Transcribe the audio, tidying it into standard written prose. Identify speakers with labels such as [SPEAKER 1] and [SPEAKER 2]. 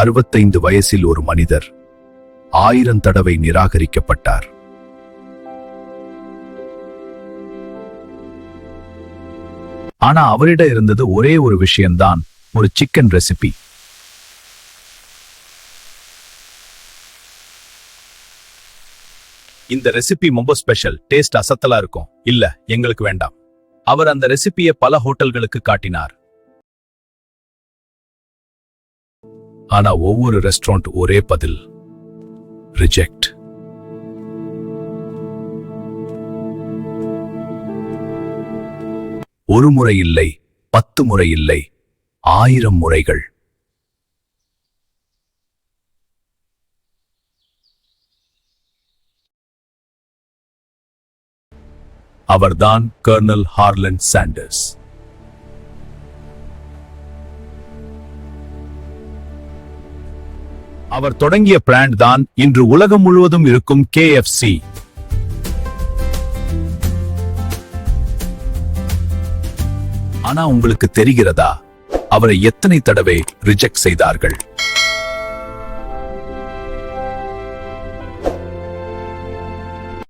[SPEAKER 1] 65 வயசில் ஒரு மனிதர் 1000 தடவை நிராகரிக்கப்பட்டார். ஆனா அவரிடம் இருந்தது ஒரே ஒரு விஷயம்தான், ஒரு சிக்கன் ரெசிபி. இந்த ரெசிபி ரொம்ப ஸ்பெஷல், டேஸ்ட் அசத்தலா இருக்கும். இல்ல, எங்களுக்கு வேண்டாம். அவர் அந்த ரெசிபியை பல ஹோட்டல்களுக்கு காட்டினார். ஆனா ஒவ்வொரு ரெஸ்டாரண்ட் ஒரே பதில், ரிஜெக்ட். ஒரு முறை இல்லை, 10 முறை இல்லை, 1000 முறைகள். அவர்தான் கர்னல் ஹார்லண்ட் சாண்டர்ஸ். அவர் தொடங்கிய பிராண்ட் தான் இன்று உலகம் முழுவதும் இருக்கும் KFC. ஆனா உங்களுக்கு தெரிகிறதா, அவரை எத்தனை தடவை ரிஜெக்ட் செய்தார்கள்?